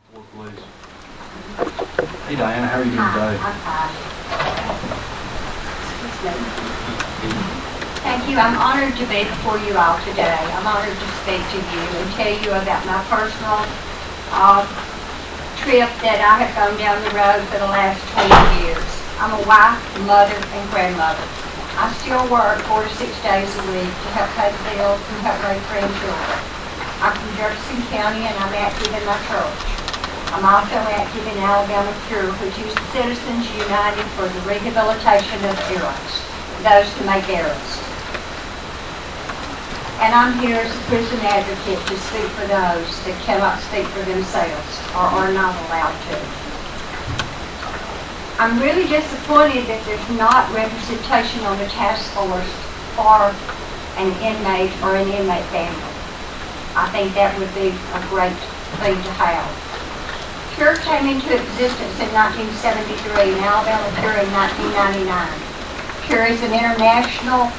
Please. Hey Diana, how are you doing today? I'm fine. Excuse me. Thank you. I'm honored to be before you all today. I'm honored to speak to you and tell you about my personal trip that I have gone down the road for the last 20 years. I'm a wife, mother, and grandmother. I still work 4 to 6 days a week to help pay the bills and help raise grandchildren. I'm from Jefferson County and I'm active in my church. I'm also active in Alabama Cure, which is Citizens United for the Rehabilitation of Errors, those who make errors. And I'm here as a prison advocate to speak for those that cannot speak for themselves or are not allowed to. I'm really disappointed that there's not representation on the task force for an inmate or an inmate family. I think that would be a great thing to have. CURE came into existence in 1973 and Alabama CURE in 1999. CURE is an international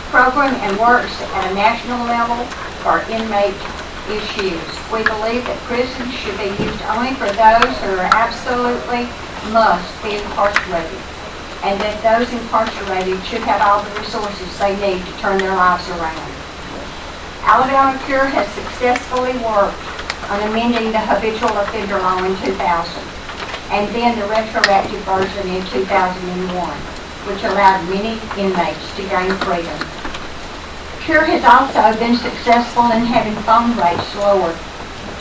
program and works at a national level for inmate issues. We believe that prisons should be used only for those who are absolutely must be incarcerated, and that those incarcerated should have all the resources they need to turn their lives around. Alabama CURE has successfully worked on amending the habitual offender law in 2000, and then the retroactive version in 2001, which allowed many inmates to gain freedom. CURE has also been successful in having phone rates lowered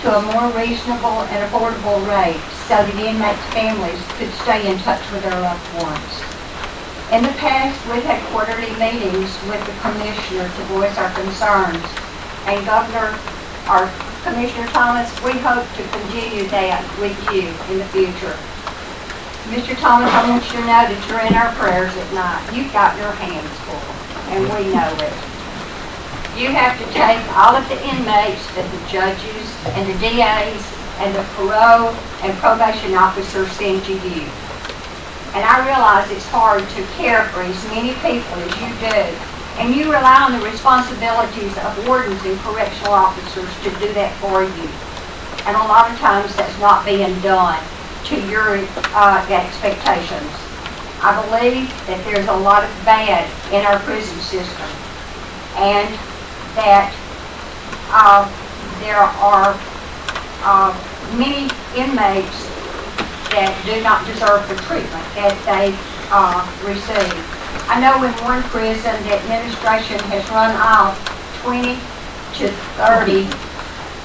to a more reasonable and affordable rate so that inmates' families could stay in touch with their loved ones. In the past, we've had quarterly meetings with the Commissioner to voice our concerns, and Commissioner Thomas, we hope to continue that with you in the future. Mr. Thomas, I want you to know that you're in our prayers at night. You've got your hands full, and we know it. You have to take all of the inmates that the judges and the DAs and the parole and probation officers send to you. And I realize it's hard to care for as many people as you do, and you rely on the responsibilities of wardens and correctional officers to do that for you. And a lot of times that's not being done to your expectations. I believe that there's a lot of bad in our prison system, and that there are many inmates that do not deserve the treatment that they receive. I know in one prison the administration has run off 20 to 30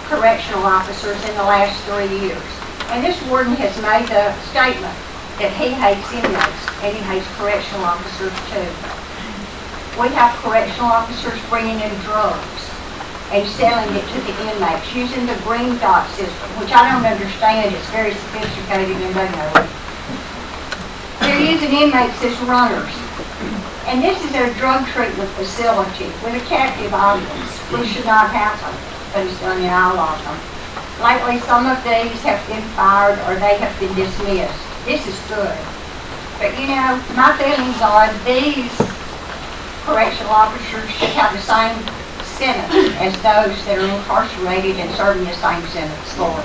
correctional officers in the last 3 years. And this warden has made the statement that he hates inmates and he hates correctional officers too. We have correctional officers bringing in drugs and selling it to the inmates using the green dot system, which I don't understand. It's very sophisticated and they know it. They're using inmates as runners. And this is their drug treatment facility with a captive audience, which should not happen, but it's done in all of them. Lately, some of these have been fired or they have been dismissed. This is good. But you know, my feelings are these correctional officers should have the same sentence as those that are incarcerated and serving the same sentence for.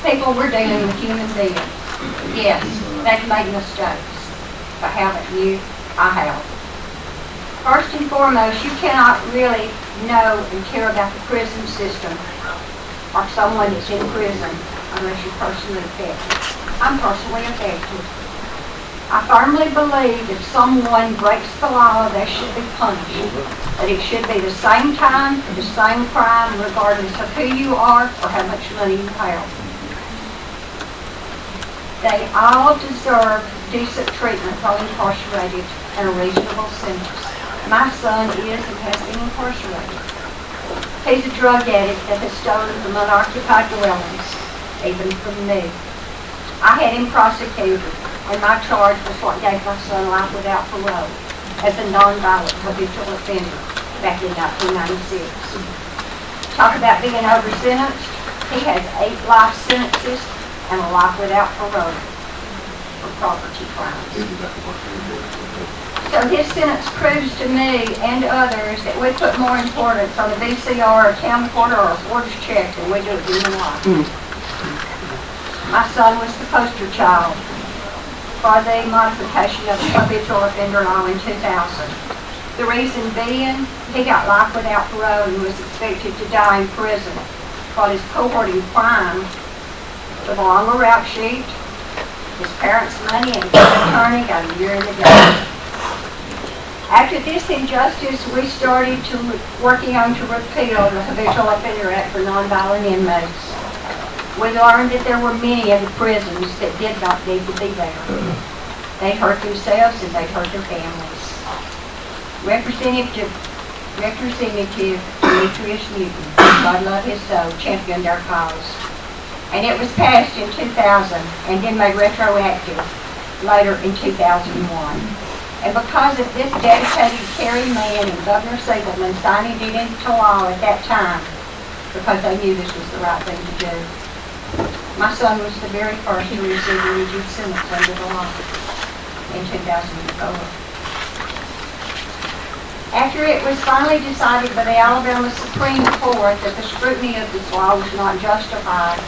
People, we're dealing with human beings. Yes, they've made mistakes, but haven't you? I have. First and foremost, you cannot really know and care about the prison system or someone that's in prison unless you're personally affected. I'm personally affected. I firmly believe if someone breaks the law, they should be punished. But it should be the same time, the same crime, regardless of who you are or how much money you have. They all deserve decent treatment while incarcerated and a reasonable sentence. My son is and has been incarcerated. He's a drug addict that has stolen from unoccupied dwellings, even from me. I had him prosecuted, and my charge was what gave my son life without parole as a nonviolent habitual offender back in 1996. Talk about being over-sentenced. He has 8 life sentences and a life without parole for property crimes. So his sentence proves to me and others that we put more importance on a VCR, a town recorder, or a forged check than we do a human life. My son was the poster child for the modification of the habitual offender law in 2000. The reason being, he got life without parole and was expected to die in prison while his cohorting crime with a longer rap sheet, his parents' money, and his attorney got a year in the game. After this injustice, we started working on to repeal the Habitual Offender Act for nonviolent inmates. We learned that there were many in the prisons that did not need to be there. They hurt themselves and they hurt their families. Representative Demetrius Newton, God love his soul, championed our cause. And it was passed in 2000 and then made retroactive later in 2001. And because of this dedicated Kerry man and Governor Siegelman signing it into law at that time, because they knew this was the right thing to do, my son was the very first to receive a rigid sentence under the law in 2004. After it was finally decided by the Alabama Supreme Court that the scrutiny of this law was not justified,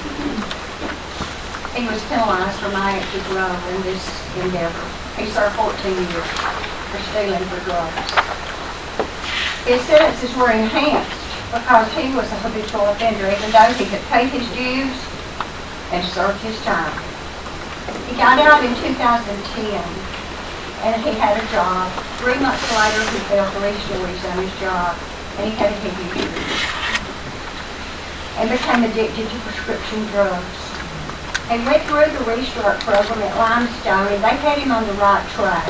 he was penalized for my active role in this endeavor. He served 14 years for stealing for drugs. His sentences were enhanced because he was a habitual offender, even though he had paid his dues and served his time. He got out in 2010, and he had a job. 3 months later, he failed 3 stories on his job, and he had a head injury and became addicted to prescription drugs. He went through the restart program at Limestone, and they had him on the right track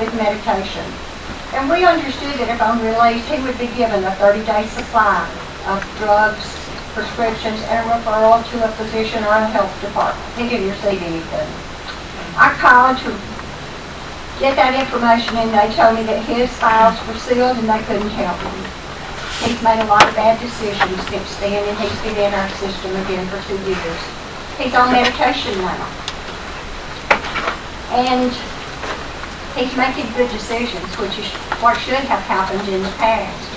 with medication. And we understood that if on release, he would be given a 30-day supply of drugs, prescriptions, and a referral to a physician or a health department. He didn't receive anything. I called to get that information, and they told me that his files were sealed and they couldn't help him. He's made a lot of bad decisions since then, and he's been in our system again for 2 years. He's on medication now. And he's making good decisions, which is what should have happened in the past.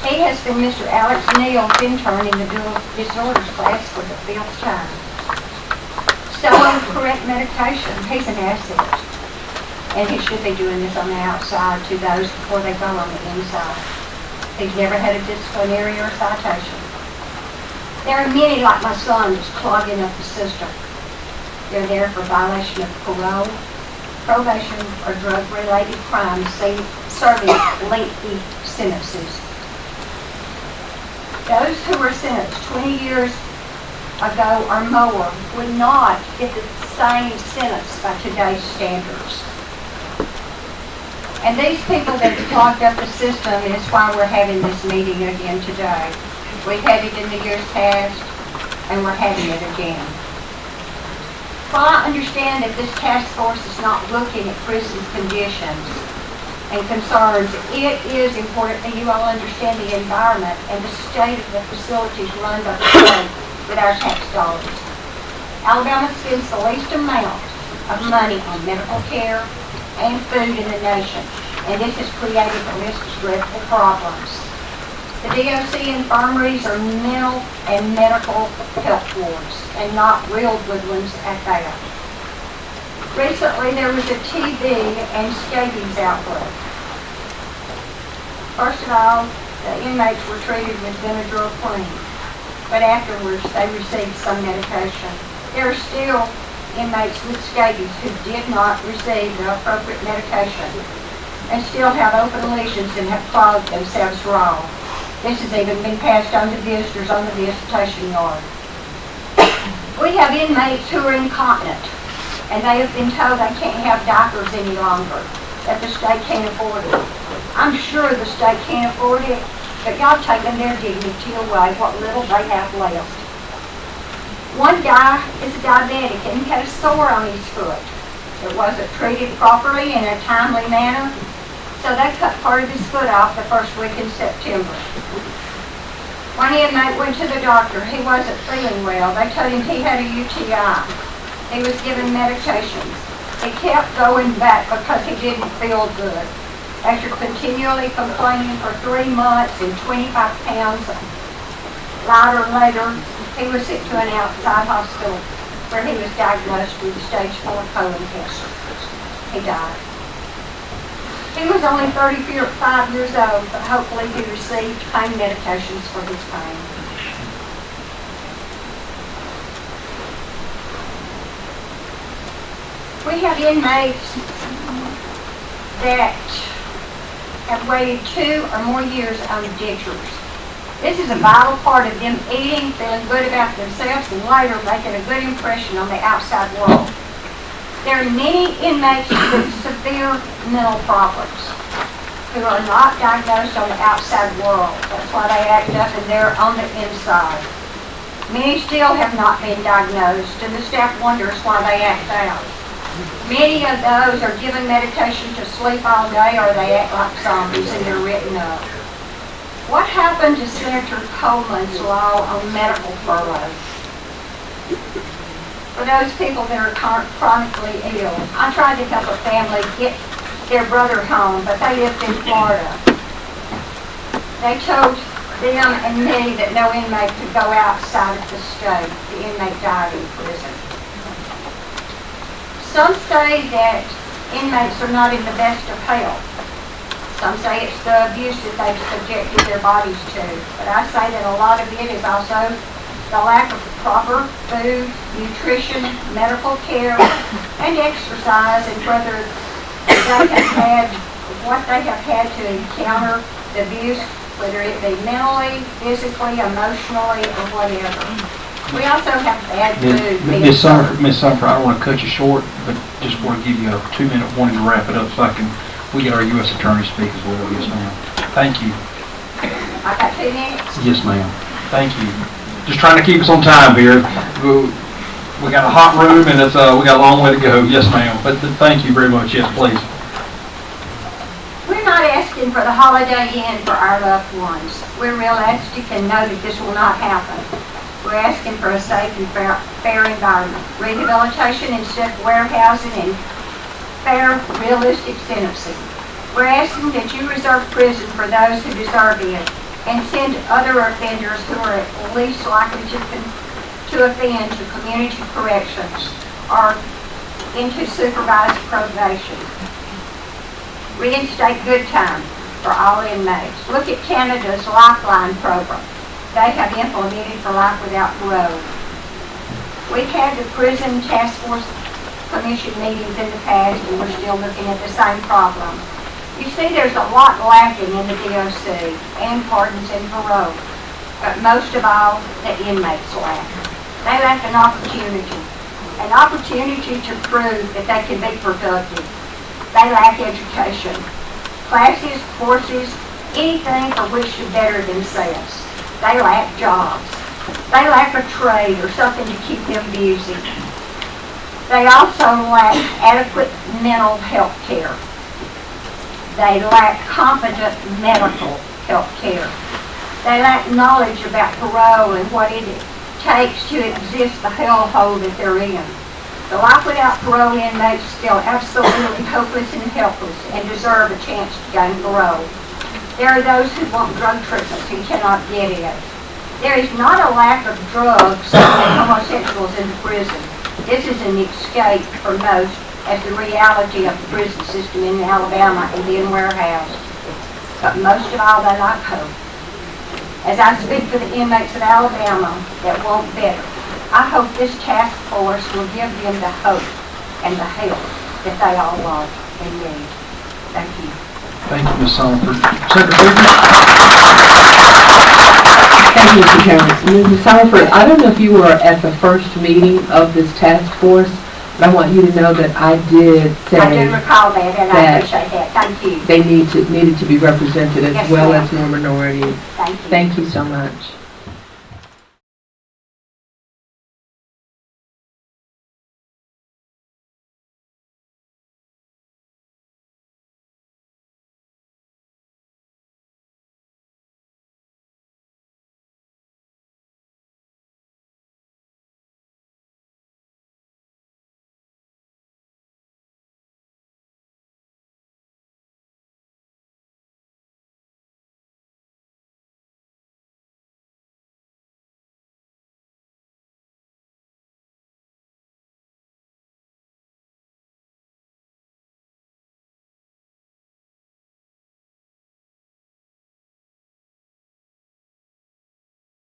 He has been Mr. Alex Neal's intern in the dual disorders class for the 5th time. So on correct medication, he's an asset. And he should be doing this on the outside to those before they go on the inside. He's never had a disciplinary or citation. There are many like my son that's clogging up the system. They're there for violation of parole, probation, or drug-related crimes, serving lengthy sentences. Those who were sentenced 20 years ago or more would not get the same sentence by today's standards. And these people that have clogged up the system is why we're having this meeting again today. We've had it in the years past, and we're having it again. While I understand that this task force is not looking at prison conditions and concerns, it is important that you all understand the environment and the state of the facilities run by the state with our tax dollars. Alabama spends the least amount of money on medical care and food in the nation, and this has created a list of dreadful problems. The DOC infirmaries are mental and medical health wards, and not real good ones at that. Recently, there was a TB and scabies outbreak. First of all, the inmates were treated with Benadryl cream, but afterwards they received some medication. There are still inmates with scabies who did not receive the appropriate medication and still have open lesions and have clogged themselves raw. This has even been passed on to visitors on the visitation yard. We have inmates who are incontinent, and they have been told they can't have diapers any longer, that the state can't afford it. I'm sure the state can't afford it, but y'all taking their dignity away, what little they have left. One guy is a diabetic, and he had a sore on his foot. It wasn't treated properly in a timely manner, so they cut part of his foot off the first week in September. One inmate went to the doctor. He wasn't feeling well. They told him he had a UTI. He was given medications. He kept going back because he didn't feel good. After continually complaining for 3 months and 25 pounds lighter later, he was sent to an outside hospital where he was diagnosed with stage 4 colon cancer. He died. He was only 35 years old, but hopefully he received pain medications for his pain. We have inmates that have waited 2 or more years on dentures. This is a vital part of them eating, feeling good about themselves, and later making a good impression on the outside world. There are many inmates with severe mental problems who are not diagnosed on the outside world. That's why they act up and they're on the inside. Many still have not been diagnosed, and the staff wonders why they act out. Many of those are given medication to sleep all day, or they act like zombies and they're written up. What happened to Senator Coleman's law on medical furlough? For those people that are chronically ill, I tried to help a family get their brother home, but they lived in Florida. They told them and me that no inmate could go outside of the state. The inmate died in prison. Some say that inmates are not in the best of health. Some say it's the abuse that they've subjected their bodies to. But I say that a lot of it is also the lack of proper food, nutrition, medical care, and exercise, and whether they have had, what they have had to encounter, the abuse, whether it be mentally, physically, emotionally, or whatever. We also have bad food. Miss Summerford, I don't want to cut you short, but just want to give you a 2-minute warning to wrap it up so we get our U.S. Attorney speak as well. Yes, ma'am. Thank you. I got 2 minutes? Yes, ma'am. Thank you. Just trying to keep us on time here. We got a hot room and it's we got a long way to go. Yes, ma'am. But thank you very much. Yes, please. We're not asking for the holiday inn for our loved ones. We're realistic and know that this will not happen. We're asking for a safe and fair environment, rehabilitation instead of warehousing, and fair, realistic sentencing. We're asking that you reserve prison for those who deserve it, and send other offenders who are at least likely to offend to community corrections or into supervised probation. Reinstate good time for all inmates. Look at Canada's Lifeline program. They have implemented for life without parole. We've had the Prison Task Force Commission meetings in the past, and we're still looking at the same problem. You see, there's a lot lacking in the DOC and pardons and parole, but most of all, the inmates lack. They lack an opportunity to prove that they can be productive. They lack education, classes, courses, anything for which to better themselves. They lack jobs. They lack a trade or something to keep them busy. They also lack adequate mental health care. They lack competent medical health care. They lack knowledge about parole and what it takes to exist the hellhole that they're in. The life without parole inmates feel absolutely hopeless and helpless and deserve a chance to gain parole. There are those who want drug treatments and cannot get it. There is not a lack of drugs for homosexuals in the prison. This is an escape for most, as the reality of the prison system in Alabama and being warehoused. But most of all, they like hope. As I speak for the inmates of Alabama that want better, I hope this task force will give them the hope and the help that they all want and need. Thank you. Thank you, Ms. Summerford. Secretary? Thank you, Mr. Chairman. Mrs. Summerford, I don't know if you were at the first meeting of this task force, but I want you to know that I did say I do recall that, and I appreciate that. Thank you. they needed to be represented as Yes, well ma'am. as more minorities. Thank you. Thank you so much.